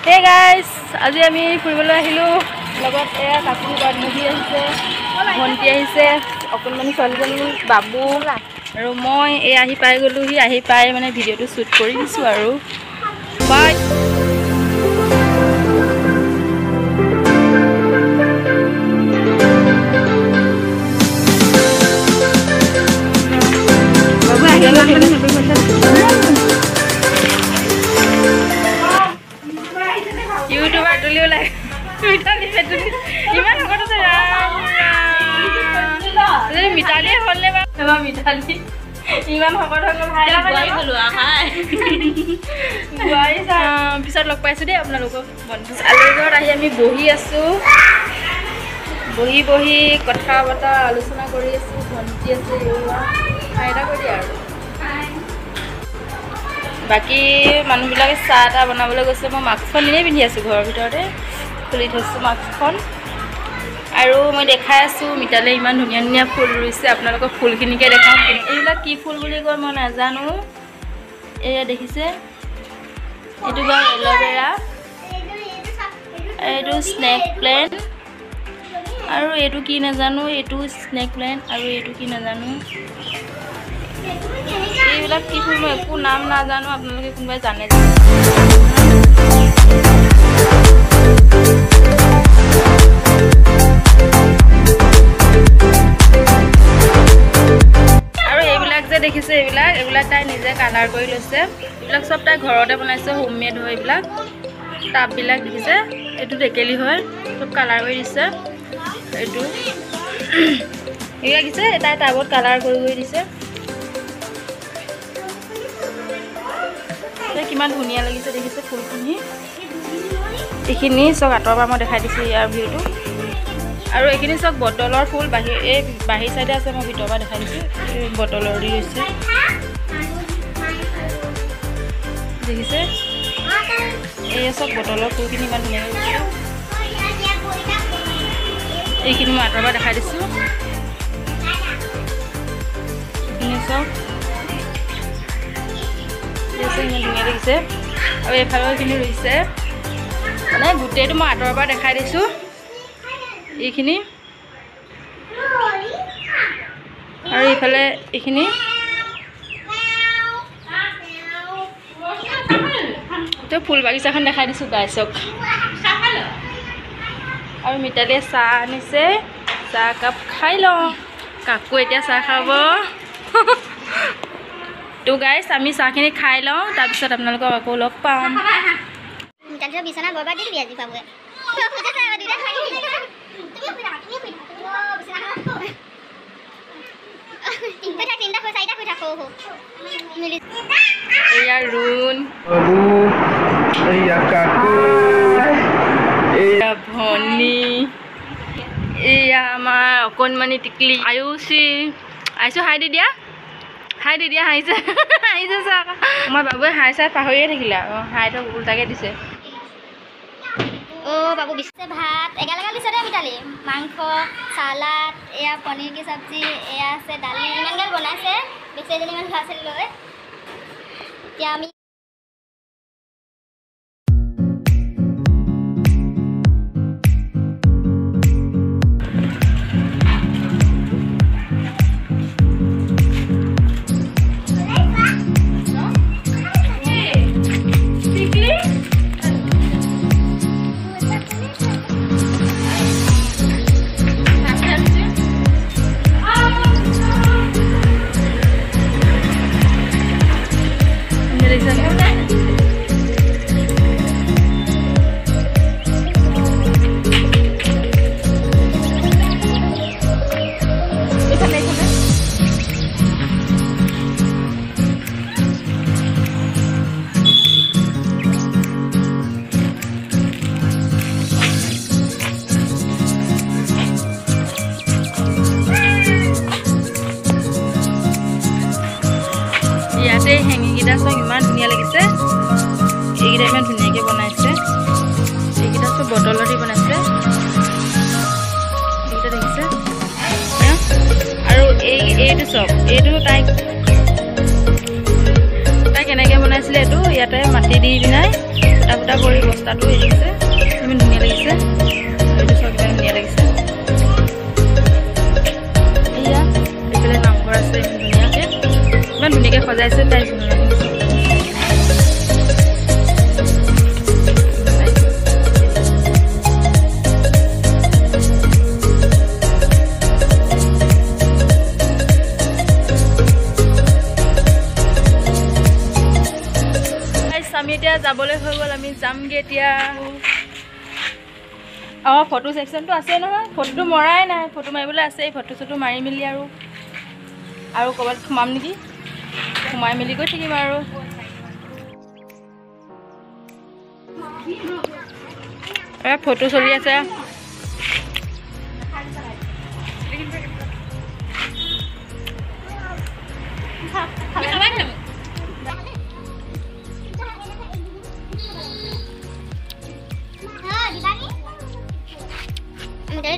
Hey guys, আজি আমি ফুৰিবলৈ আহিলো লগত এয়া কাকু বান্ধৱী আহিছে ভন্টি আহিছে অকণমানি ছোৱালীজনী বাবু আৰু মই এই আহি পাই গ'লোহি আহি পাই মানে ভিডিঅ'টো শ্বুট কৰি দিছো আৰু বাই বাবু আহিলে YouTuber tuliu lai. Mitali petuli. Iman aku tu seram. Jadi mitali holle ba. Sama mitali. Iman aku tu kalau hai. Guai bolu ahai. Guai sa. Bisa log paisa deh apna logo. Bonus. Alur ahi ami bohi asu. Bohi kotha bata alusona kori asu. Bonti asu. Aida kori aru. বাকি মানুহবিলাকে চাহটা বনাবলৈ গৈছে মই মাস্কখন নিয়ে পিন্ধি আছো ঘৰৰ ভিতৰতে খুলি থৈছো মাস্কখন আৰু মই দেখাই আছো মিতালে ইমান ধুনীয়া ধুনীয়া ফুল ৰুইছে আপোনালোকক ফুলখিনিকে দেখাম এইবিলাক কি ফুল বুলি কয় মই নাজানো এয়া দেখিছে এইটো বা এল'ভেৰা এইটো স্নেক প্লেন্ট আৰু এইটো কি নাজানো এইটো স্নেক প্লেন্ট আৰু এইটো কি নাজানো এইবিলাক কি ফুল মই একো নাম নাজানো আপোনালোকে কোনোবাই জানে আৰু এইবিলাক যে দেখিছে এইবিলাক তাই নিজে কালাৰ কৰি লৈছে এইবিলাক সব তাই ঘৰতে বনাইছে হোমমেড হয় এইবিলাক টাববিলাক দেখিছে এইটো টেকেলি হয় সব কালাৰ কৰি দিছে এইটো এইবিলাক দিছে তাই টাবত কালাৰ কৰি দিছে কিমান ধুনীয়া লাগিছে দেখিছে ফুলখিনি এইখিনি সব আঁতৰ পৰা মই দেখাই দিছো ইয়াৰ ভিউটো আৰু এইখিনি সব বটলৰ ফুল বাহিৰ সাইডে আছে মই ভিতৰ পৰা দেখাই দিছো বটলৰ দি হৈছে দেখিছে এই সব বটলৰ ফুলখিনি ইমান ধুনীয়া লাগিছে এইখিনি মই আঁতৰ পৰা দেখাই দিছো এইখিনি সব ধুনীয়া লাগিছে আৰু এইফালৰখিনি ৰুইছে মানে গোটেইটো মই আঁতৰৰ পৰা দেখাই দিছোঁ এইখিনি আৰু এইফালে এইখিনি তো ফুল বাগিচাখন দেখাই দিছোঁ গাইছক আৰু মিতালীয়ে চাহ আনিছে চাহ কাপ খাই লওঁ কাকু এতিয়া চাহ খাব তো গাইস আমি চাহখিনি খাই লওঁ তাৰপিছত আপোনালোকক আকৌ লগ পাম মিতালী বিছনা বৰবাদ দি বিয়াজি পাবগে এয়া ৰুণ এয়া কাকু এয়া ভনী এয়া আমাৰ অকণমানি টিকলি আয়ুষী আইছো হাই দি দিয়া হাই দি দিয়া হাইছে হাইছে চাহ মই বাবুৱে হাই চাই পাহৰিয়ে থাকিলে হাইটো উল্টাকে দিছে বাবু বিছে ভাত এগাল দিছে দে মিতালী মাংস সালাড এয়া পনীৰ কি চব্জি এয়া আছে দালি ইমান গাল বনাইছে বেচেজনীমান ল'ৰা ছোৱালী লৈ এতিয়া আমি ইয়াতে হেঙিকেইটা চব ইমান ধুনীয়া লাগিছে এইকেইটা ইমান ধুনীয়াকৈ বনাইছে এইকেইটা চব বটলৰ দি বনাইছে এইকেইটা দেখিছে আৰু এইটো চব এইটো তাইক কেনেকৈ বনাইছিলে এইটো ইয়াতে মাটি দি পিনাই ফুটা ফুটা কৰি বস্তাটো হেৰি দিছে ইমান ধুনীয়া লাগিছে এইটো চব ইমান ধুনীয়া লাগিছে এয়া এইফালে নামঘৰ আছে ইমান ধুনীয়াকৈ সজাইছে তাই আমি এতিয়া যাবলৈ হৈ গ'ল আমি যামগৈ এতিয়া অঁ ফটো ছেকশ্যনটো আছে নহয় ফটোটো মৰাই নাই ফটো মাৰিবলৈ আছে ফটো চটো মাৰি মেলি আৰু ক'ৰবাত সোমাম নেকি সোমাই মেলি গৈ থাকিম আৰু ফটো চলি আছে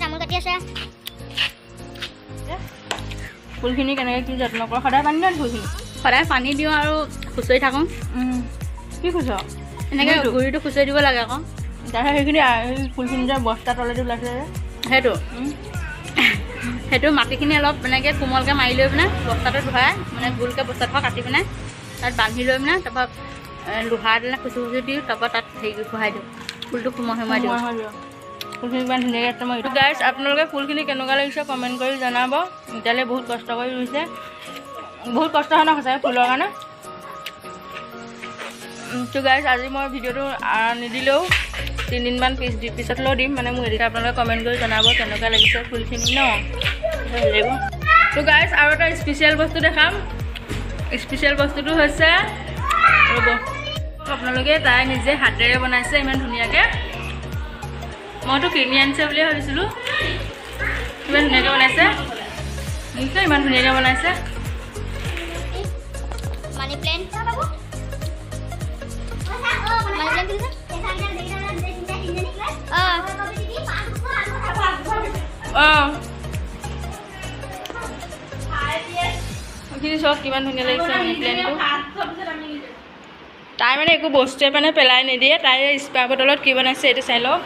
তামোল কাটি আছে ফুলখিনি কেনেকৈ কি যত্ন কৰোঁ সদায় পানী দিওঁ ফুলখিনি সদায় পানী দিওঁ আৰু খুচৰি থাকোঁ কি খুচ এনেকৈ গুৰিটো খুচৰি দিব লাগে আকৌ তাৰপিছত সেইখিনি ফুলখিনি যে বস্তা তলেদি ওলাইছে সেইটো মাটিখিনি অলপ এনেকৈ কোমলকৈ মাৰি লৈ পিনে বস্তাটো ধুৱাই মানে গোলকৈ বস্তাটো কাটি পিনে তাত বান্ধি লৈ পিনে তাৰপৰা লোহা দিলে খুচি খুচি দিওঁ তাৰপৰা তাত হেৰি খুৱাই দিওঁ ফুলটো সোমাই দিওঁ ফুলখিনি ইমান ধুনীয়াকৈ মই এইটো গাইজ আপোনালোকে ফুলখিনি কেনেকুৱা লাগিছে কমেণ্ট কৰি জনাব এতিয়ালৈ বহুত কষ্ট কৰি ৰুইছে বহুত কষ্ট হয় ন সঁচাকৈ ফুলৰ কাৰণে তো গাইজ আজি মই ভিডিঅ'টো নিদিলেও 3 দিনমান পিছত লৈ দিম মানে মোক এদিন আপোনালোকে কমেণ্ট কৰি জনাব কেনেকুৱা লাগিছে ফুলখিনি ন লাগিব তো গাইজ আৰু এটা স্পেচিয়েল বস্তু দেখাম স্পেচিয়েল বস্তুটো হৈছে ৰ'ব আপোনালোকে তাই নিজে হাতেৰে বনাইছে ইমান ধুনীয়াকৈ মইতো কিনি আনিছে বুলিয়ে ভাবিছিলোঁ ইমান ধুনীয়াকৈ বনাইছে নিশ্চয় ইমান ধুনীয়াকৈ বনাইছে মানি প্লেণ্ট অঁ এইখিনি চব কিমান ধুনীয়া লাগিছে মানি প্লেণ্টটো তাই মানে একো বস্তুৱে মানে পেলাই নিদিয়ে তাই স্পা বটলত কি বনাইছে এইটো চাই লওক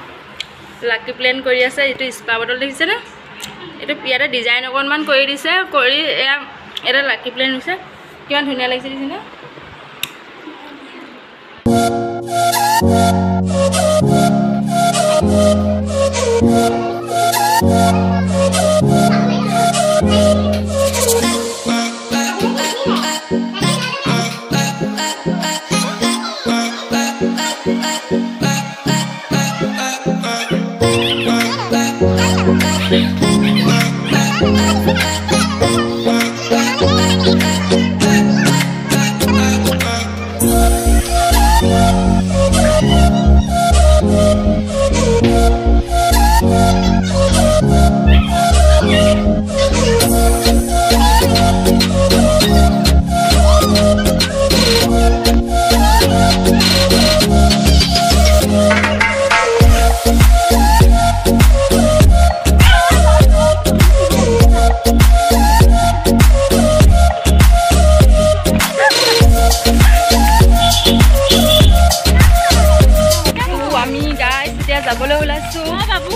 লাকি প্লেন কৰি আছে এইটো স্পা বটল দেখিছেনে এইটো ইয়াতে ডিজাইন অকণমান কৰি দিছে কৰি এয়া এটা লাকি প্লেন হৈছে কিমান ধুনীয়া লাগিছে দেখিছেনে যাবলৈ ওলাইছোঁ বাবু